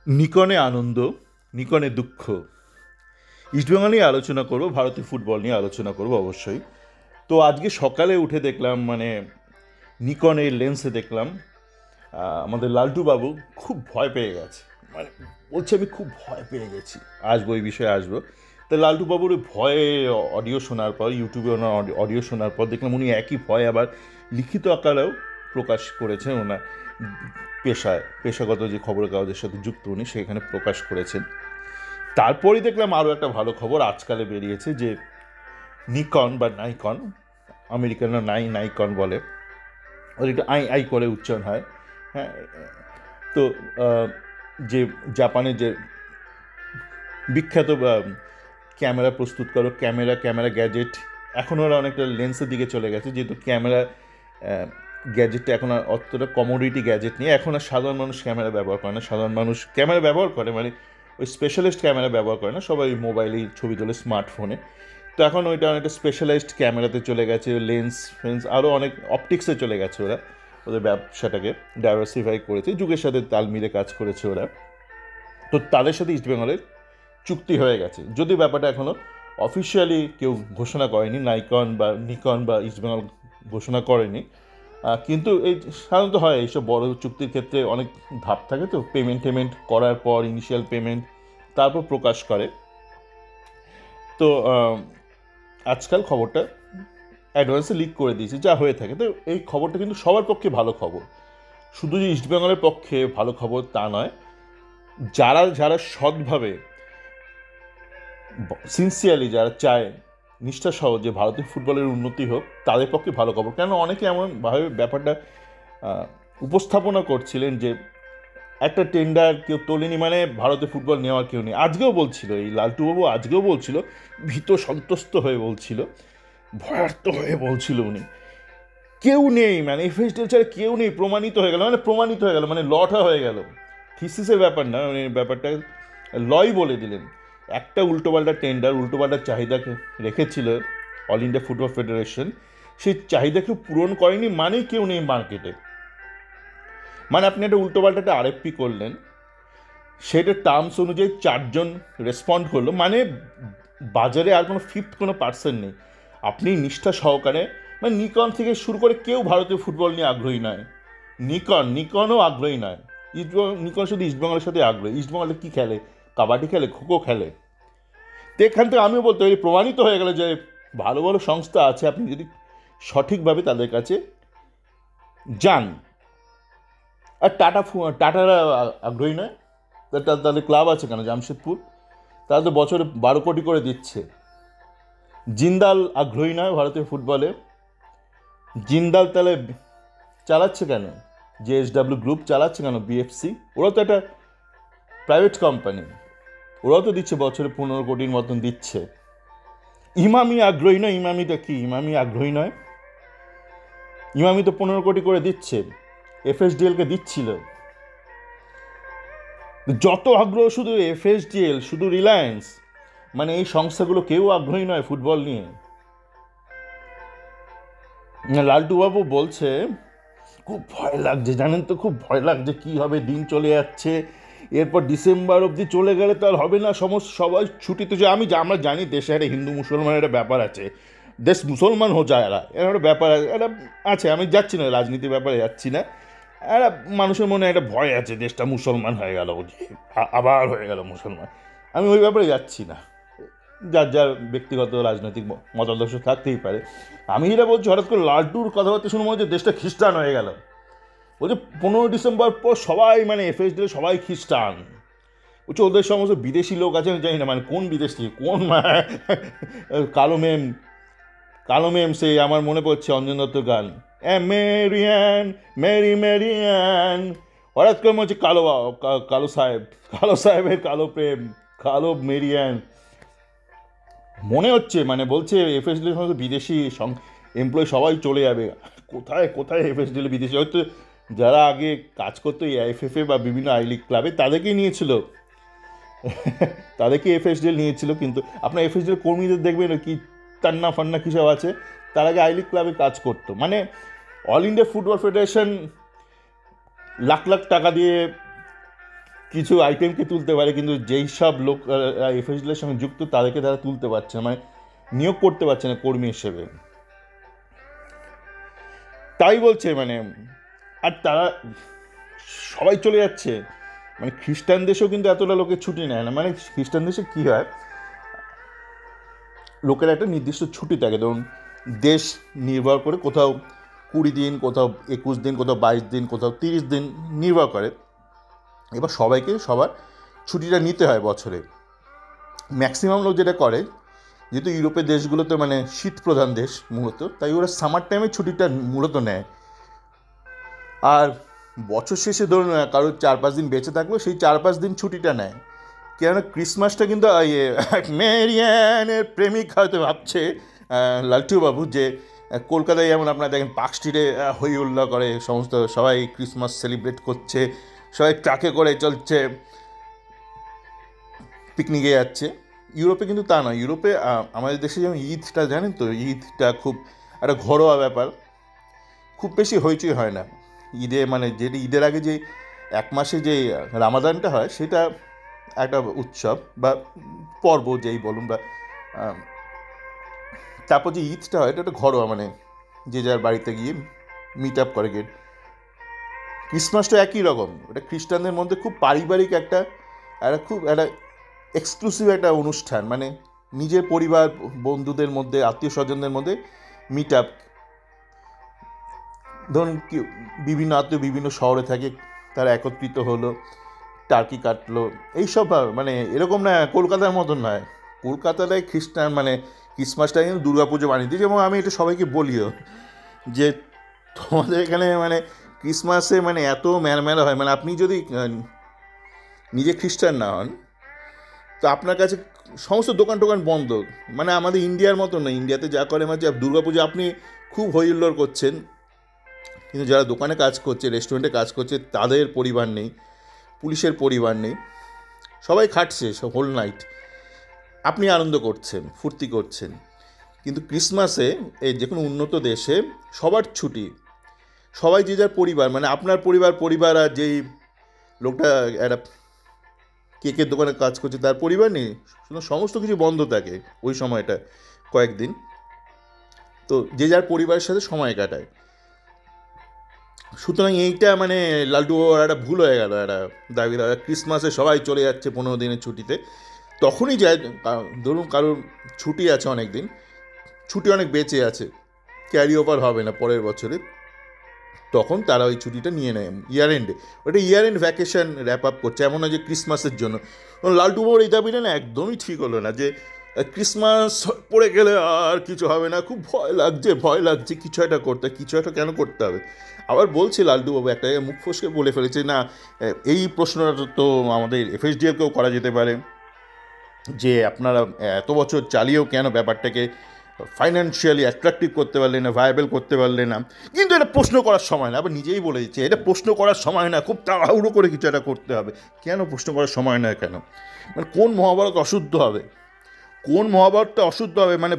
নিকনে আনন্দ, নিকনে দুঃখ। ইস্টবেঙ্গল নিয়ে আলোচনা করব, ভারতীয় ফুটবল নিয়ে আলোচনা করব অবশ্যই। তো আজকে সকালে উঠে দেখলাম, নিকনের লেন্সে দেখলাম আমাদের লালটু বাবু খুব ভয় পেয়ে গেছে। মানে বলছে আমি খুব ভয় পেয়ে গেছি, আসবো এই বিষয়ে আসবো। তো লালটু বাবুর ওই ভয়ে অডিও শোনার পর, ইউটিউবে ওনার অডিও শোনার পর দেখলাম উনি একই ভয় আবার লিখিত আকারেও প্রকাশ করেছেন। ওনার পেশাগত যে খবরের কাগজের সাথে যুক্ত উনি সেখানে প্রকাশ করেছেন। তারপরেই দেখলাম আরও একটা ভালো খবর আজকালে বেরিয়েছে যে নিকন বা নাইকন, আমেরিকানরা নাইকন বলে, ওর একটু আই আই করে উচ্চারণ হয়। হ্যাঁ, তো যে জাপানের যে বিখ্যাত ক্যামেরা প্রস্তুতকারক, ক্যামেরা গ্যাজেট, এখন ওরা অনেকটা লেন্সের দিকে চলে গেছে, যেহেতু ক্যামেরা গ্যাজেটটা এখন আর অতটা কমোডিটি গ্যাজেট নিয়ে, এখন আর সাধারণ মানুষ ক্যামেরা ব্যবহার করে না। সাধারণ মানুষ ক্যামেরা ব্যবহার করে, ওই স্পেশালিস্ট ক্যামেরা ব্যবহার করে না, সবাই মোবাইলেই ছবি তোলে, স্মার্টফোনে। তো এখন ওইটা অনেকটা স্পেশালাইজড ক্যামেরাতে চলে গেছে, লেন্স আরও অনেক অপটিক্সে চলে গেছে। ওরা ওদের ব্যবসাটাকে ডাইভার্সিফাই করেছে, যুগের সাথে তাল মিলে কাজ করেছে ওরা। তো তাদের সাথে ইস্টবেঙ্গলের চুক্তি হয়ে গেছে, যদিও ব্যাপারটা এখনও অফিসিয়ালি কেউ ঘোষণা করেনি, নিকন বা ইস্টবেঙ্গল ঘোষণা করেনি। কিন্তু এই সাধারণত হয় এইসব বড় চুক্তির ক্ষেত্রে অনেক ধাপ থাকে, তো পেমেন্ট করার পর ইনিশিয়াল পেমেন্ট, তারপর প্রকাশ করে। তো আজকাল খবরটা অ্যাডভান্সে লিক করে দিয়েছে, যা হয়ে থাকে। তো এই খবরটা কিন্তু সবার পক্ষে ভালো খবর, শুধু যে ইস্টবেঙ্গলের পক্ষে ভালো খবর তা নয়, যারা যারা সৎভাবে সিনসিয়ারলি যারা চায় নিষ্ঠাসহ যে ভারতীয় ফুটবলের উন্নতি হোক, তাদের পক্ষে ভালো খবর। কেন অনেকে এমনভাবে ব্যাপারটা উপস্থাপনা করছিলেন যে একটা টেন্ডার কেউ তোলেনি মানে ভারতে ফুটবল নেওয়ার কেউ নেই। আজকেও বলছিল, এই লালটুবাবু আজকেও বলছিল, ভীত সন্ত্রস্ত হয়ে বলছিল, ভয়ার্ত হয়ে বলছিল উনি, কেউ নেই, এফএসডিএল ছাড়া কেউ নেই, প্রমাণিত হয়ে গেল, লটা হয়ে গেল। থিসিসের ব্যাপার না, ব্যাপারটা লই বলে দিলেন। একটা উল্টোপাল্টা টেন্ডার, উল্টোপাল্টা চাহিদাকে রেখেছিল অল ইন্ডিয়া ফুটবল ফেডারেশন, সেই চাহিদাকে পূরণ করেনি মানেই কেউ নেই মার্কেটে। আপনি একটা উল্টোপাল্টাটা আরএফপি করলেন, সেটা টার্মস অনুযায়ী 4জন রেসপন্ড করলো, বাজারে আর কোনো পার্সন নেই। আপনি নিষ্ঠা সহকারে, নিকন থেকে শুরু করে কেউ ভারতীয় ফুটবল নিয়ে আগ্রহী নয়, নিকনও আগ্রহী নয়, নিকন শুধু ইস্টবেঙ্গলের সাথে আগ্রহী। ইস্টবেঙ্গলে কী খেলে? কাবাডি খেলে, খোখো খেলে। তো এখান থেকে আমিও বলতে পারি, প্রমাণিত হয়ে গেল যে ভালো ভালো সংস্থা আছে, আপনি যদি সঠিকভাবে তাদের কাছে যান। আর টাটারা আগ্রহী নয়, তাদের ক্লাব আছে কেন? জামশেদপুর, তারা তো বছরে 12 কোটি করে দিচ্ছে। জিন্দাল আগ্রহী নয় ভারতীয় ফুটবলে, জিন্দাল তাহলে চালাচ্ছে কেন? জেএসডব্লিউ গ্রুপ চালাচ্ছে কেন? বিএফসি, ওরা তো একটা প্রাইভেট কোম্পানি, ওরাও তো দিচ্ছে, বছরে 15 কোটির মতন দিচ্ছে। ইমামি আগ্রহী নয়, ইমামিটা কি? ইমামি আগ্রহী নয়, ইমামি তো 15 কোটি করে দিচ্ছে, এফএসডিএলকে দিচ্ছিল। যত আগ্রহ শুধু এফএসডিএল, শুধু রিলায়েন্স, এই সংস্থাগুলো কেউ আগ্রহী নয় ফুটবল নিয়ে। লালটুবাবু বলছে খুব ভয় লাগছে, জানেন তো, খুব ভয় লাগছে, কী হবে, দিন চলে যাচ্ছে, এরপর ডিসেম্বর অবধি চলে গেলে তো আর হবে না, সবাই ছুটিতে যে আমরা জানি দেশে একটা হিন্দু মুসলমানের একটা ব্যাপার আছে, দেশ মুসলমান হো যায় এরা, এর একটা ব্যাপার একটা আছে। আমি যাচ্ছি না, রাজনীতির ব্যাপারে যাচ্ছি না, একটা মানুষের মনে একটা ভয় আছে, দেশটা মুসলমান হয়ে গেল, আবার হয়ে গেল মুসলমান। আমি ওই ব্যাপারে যাচ্ছি না, যার যার ব্যক্তিগত রাজনৈতিক মতাদর্শ থাকতেই পারে। আমি যেটা বলছি, হঠাৎ করে লালটুর কথাবার্তা শুনে মনে হচ্ছে দেশটা খ্রিস্টান হয়ে গেল। বলছে 15 ডিসেম্বর পর সবাই, এফএসডিএল সবাই খ্রিস্টান। বলছে ওদের সমস্ত বিদেশি লোক আছে, জানি না কোন বিদেশি, কোন কালো মেম সে, আমার মনে পড়ছে অঞ্জন দত্ত গান, মেরিয়ান মেরি মেরিয়ান। হঠাৎ করে মনে হচ্ছে কালো সাহেবের কালো প্রেম, কালো মেরিয়ান মনে হচ্ছে। বলছে এফএসডিএল সমস্ত বিদেশি এমপ্লয়ি সবাই চলে যাবে। কোথায় কোথায় এফএসডিএল বিদেশি? হয়তো যারা আগে কাজ করতো এআইএফএফে বা বিভিন্ন আই লিগ ক্লাবে, তাদেরকেই নিয়েছিল, তাদেরকে এফএসডিএল নিয়েছিল। কিন্তু আপনার এফএসডিএল কর্মীদের দেখবেন কি টান্না ফান্না কী সব আছে, তার আগে আই লিগ ক্লাবে কাজ করতো। All India football federation lakh lakh টাকা দিয়ে কিছু আইটেমকে তুলতে পারে, কিন্তু যেই সব লোক এফএসডিএলের সঙ্গে যুক্ত তাদেরকে তারা তুলতে পারছে না, মানে নিয়োগ করতে পারছে না কর্মী হিসেবে। তাই বলছে মানে, আর তারা সবাই চলে যাচ্ছে। মানে খ্রিস্টান দেশেও কিন্তু এতটা লোকের ছুটি নেয় না। মানে খ্রিস্টান দেশে কী হয়, লোকের একটা নির্দিষ্ট ছুটি থাকে, ধরুন দেশ নির্ভর করে, কোথাও 20 দিন, কোথাও 21 দিন, কোথাও 22 দিন, কোথাও 30 দিন নির্ভর করে। এবার সবাইকে সবার ছুটিটা নিতে হয় বছরে। ম্যাক্সিমাম লোক যেটা করে, যেহেতু ইউরোপের দেশগুলোতে মানে শীত প্রধান দেশ মূলত, তাই ওরা সামার টাইমে ছুটিটা মূলত নেয়। আর বছর শেষে ধরুন কারোর 4-5 দিন বেঁচে থাকলো, সেই 4-5 দিন ছুটিটা নেয়। কেননা ক্রিসমাসটা কিন্তু মেরিয়ানের প্রেমিক হয়তো ভাবছে লালটু বাবু যে কলকাতায় যেমন আপনারা দেখেন পার্ক স্ট্রিটে হই উল্লাহ করে, সমস্ত সবাই ক্রিসমাস সেলিব্রেট করছে, সবাই ট্রাকে করে চলছে, পিকনিকে যাচ্ছে। ইউরোপে কিন্তু তা নয়। ইউরোপে আমাদের দেশে যেমন ঈদটা জানেন তো, ঈদটা খুব একটা ঘরোয়া ব্যাপার, খুব বেশি হইচই হয় না ঈদে। মানে যেটি ঈদের আগে যে 1 মাসে যে রামাদানটা হয়, সেটা একটা উৎসব বা পর্ব যেই বলুন, বা তারপর যে ঈদটা হয় এটা একটা ঘরোয়া, মানে যে যার বাড়িতে গিয়ে মিট আপ করে গেট। ক্রিসমাসটা একই রকম, এটা খ্রিস্টানদের মধ্যে খুব পারিবারিক একটা খুব একটা এক্সক্লুসিভ একটা অনুষ্ঠান, মানে নিজের পরিবার বন্ধুদের মধ্যে, আত্মীয় স্বজনদের মধ্যে মিট আপ। ধরুন কি বিভিন্ন আত্মীয় বিভিন্ন শহরে থাকে, তারা একত্রিত হলো, টার্কি কাটলো, এইসব মানে এরকম না, কলকাতার মতন নয়। কলকাতায় খ্রিস্টান মানে ক্রিসমাসটা কিন্তু দুর্গা পুজো বানিয়ে দিয়েছে। এবং আমি এটা সবাইকে বলিও যে তোমাদের এখানে মানে ক্রিসমাসে মানে এত মেলা হয়, মানে আপনি যদি নিজে খ্রিস্টান না হন, তো আপনার কাছে সমস্ত দোকান টোকান বন্ধ। মানে আমাদের ইন্ডিয়ার মতো না, ইন্ডিয়াতে যা করে মানে দুর্গা পুজো আপনি খুব হই হুল্লোড় করছেন, কিন্তু যারা দোকানে কাজ করছে, রেস্টুরেন্টে কাজ করছে, তাদের পরিবার নেই, পুলিশের পরিবার নেই, সবাই খাটছে সব হোল নাইট, আপনি আনন্দ করছেন, ফুর্তি করছেন। কিন্তু ক্রিসমাসে এই যে কোনো উন্নত দেশে সবার ছুটি, সবাই যে যার পরিবার, মানে আপনার পরিবার আর যেই লোকটা একটা কেকের দোকানে কাজ করছে তার পরিবার নেই, সমস্ত কিছু বন্ধ থাকে ওই সময়টা কয়েকদিন। তো যে যার পরিবারের সাথে সময় কাটায়। সুতরাং এইটা মানে লালটু একটা ভুল হয়ে গেল, একটা দাবিদার। ক্রিসমাসে সবাই চলে যাচ্ছে 15 দিনের ছুটিতে, তখনই যায়। ধরুন কারোর ছুটি আছে অনেক দিন, ছুটি অনেক বেঁচে আছে, ক্যারি ওভার হবে না পরের বছরে, তখন তারা ওই ছুটিটা নিয়ে নেয় ইয়ার এন্ডে। ওটা ইয়ার এন্ড ভ্যাকেশন র্যাপ আপ করছে, এমন নয় যে ক্রিসমাসের জন্য। লালটু বাবুর এই দাবিটা না একদমই ঠিক হলো না, যে ক্রিসমাস পড়ে গেলে আর কিছু হবে না, খুব ভয় লাগছে কিছু একটা করতে। কিছু একটা কেন করতে হবে? আবার বলছে লালটু বাবু একটা মুখ ফসকে বলে ফেলেছে, না এই প্রশ্নটা তো আমাদের এফএসডিএলকেও করা যেতে পারে, যে আপনারা এত বছর চালিয়েও কেন ব্যাপারটাকে ফাইন্যান্সিয়ালি অ্যাট্রাকটিভ করতে পারলে না, ভায়াবেল করতে পারলে না। কিন্তু এটা প্রশ্ন করার সময় না, আবার নিজেই বলে দিচ্ছে এটা প্রশ্ন করার সময় না, খুব তাড়াহুড়ো করে কিছু একটা করতে হবে। কেন প্রশ্ন করার সময় নয় কেন? মানে কোন মহাভারত অশুদ্ধ হবে? কোন মহাভারতটা অশুদ্ধ হবে? মানে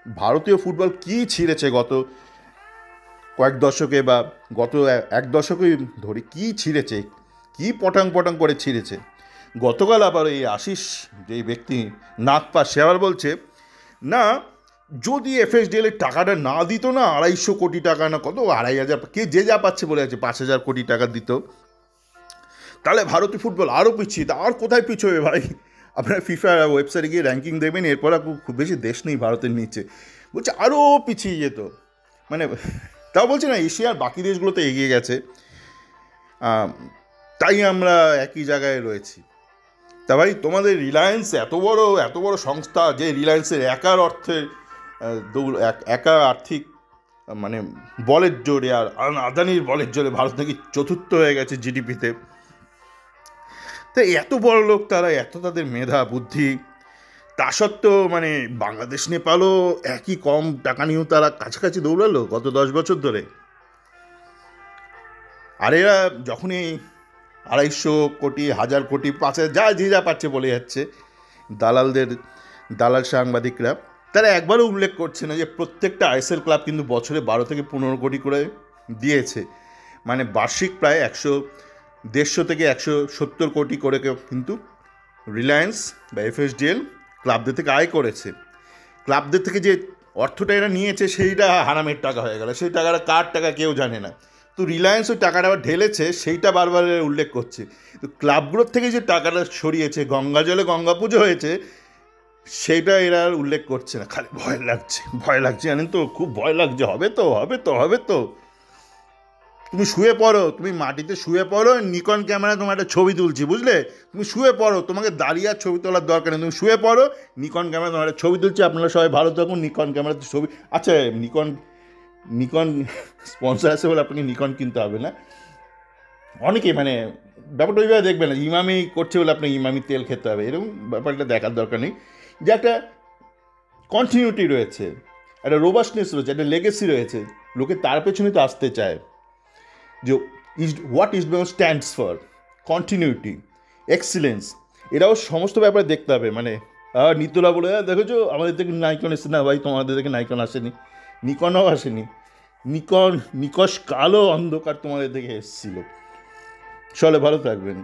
ভারতীয় ফুটবল কী ছিঁড়েছে গত কয়েক দশকে, বা গত 1 দশকেই ধরি, কী ছিঁড়েছে, কী পটাং পটাং করে ছিঁড়েছে। গতকাল আবার এই আশিস যেই ব্যক্তি নাগপা, সে আবার বলছে না, যদি এফএসডিএলের টাকাটা না দিত না, 250 কোটি টাকা না কত, 2,500, কে যে যা পাচ্ছে বলে আছে, 5,000 কোটি টাকা দিত, তাহলে ভারতীয় ফুটবল আরও পিছিয়ে। আর কোথায় পিছোবে ভাই? আপনারা ফিফা ওয়েবসাইটে গিয়ে র্যাঙ্কিং দেবেন, এরপর খুব বেশি দেশ নেই ভারতের নিচে, বলছে আরও পিছিয়ে যেত। মানে তাও বলছে না, এশিয়ার বাকি দেশগুলোতে এগিয়ে গেছে, তাই আমরা একই জায়গায় রয়েছি। তা ভাই, তোমাদের রিলায়েন্স এত বড় সংস্থা, যে রিলায়েন্সের একার অর্থের একা আর্থিক মানে বলের জোরে, আর আদানির বলের জোরে ভারত নাকি 4র্থ হয়ে গেছে জিডিপিতে। তো এত বড় লোক তারা, এত তাদের মেধা বুদ্ধি, তা সত্ত্বেও মানে বাংলাদেশ নেপালও একই কম টাকা নিয়েও তারা কাছাকাছি দৌড়ালো গত 10 বছর ধরে। আর এরা যখনই 250 কোটি, 1000 কোটি, 5,000, যা যে যা পাচ্ছে বলে যাচ্ছে, দালাল সাংবাদিকরা, তারা একবারও উল্লেখ করছে না যে প্রত্যেকটা আইএসএল ক্লাব কিন্তু বছরে 12 থেকে 15 কোটি করে দিয়েছে। মানে বার্ষিক প্রায় 150 থেকে 170 কোটি করে কিন্তু রিলায়েন্স বা এফএসডিএল ক্লাবদের থেকে আয় করেছে। ক্লাবদের থেকে যে অর্থটা এরা নিয়েছে সেইটা হারামের টাকা হয়ে গেল, সেই টাকাটা কার টাকা কেউ জানে না। তো রিলায়েন্স ওই টাকাটা আবার ঢেলেছে, সেইটা বারবার উল্লেখ করছে। তো ক্লাবগুলোর থেকে যে টাকাটা সরিয়েছে, গঙ্গা জলে গঙ্গা পুজো হয়েছে, সেইটা এরা আর উল্লেখ করছে না। খালি ভয় লাগছে জানেন তো, খুব ভয় লাগছে। হবে তো তুমি শুয়ে পড়ো, তুমি মাটিতে শুয়ে পড়ো, নিকন ক্যামেরা তোমার একটা ছবি তুলছি, বুঝলে? তুমি শুয়ে পড়ো, তোমাকে দাঁড়িয়ে আর ছবি তোলার দরকার নেই, তুমি শুয়ে পড়ো, নিকন ক্যামেরা তোমার একটা ছবি তুলছি। আপনারা সবাই ভালো থাকুন। নিকন ক্যামেরাতে ছবি, আচ্ছা নিকন স্পন্সর আছে বলে আপনাকে নিকন কিনতে হবে না। অনেকেই মানে ব্যাপারটা ওইভাবে দেখবে না, ইমামি করছে বলে আপনাকে ইমামি তেল খেতে হবে, এরকম ব্যাপারটা দেখার দরকার নেই। যে একটা কন্টিনিউটি রয়েছে, একটা রোবাস্টনেস রয়েছে, একটা লেগেসি রয়েছে, লোকে তার পেছনে তো আসতে চায়। যে what east Bengal stands for, continuity, excellence, এরাও সমস্ত ব্যাপারে দেখতে হবে। মানে নিতুলা বলে দেখেছো আমাদের থেকে নাইকন এসছে না, ভাই তোমাদের থেকে নাইকন আসেনি, নিকনও আসেনি, নিকশ কালো অন্ধকার তোমাদের থেকে এসেছিল। চলে ভালো থাকবেন।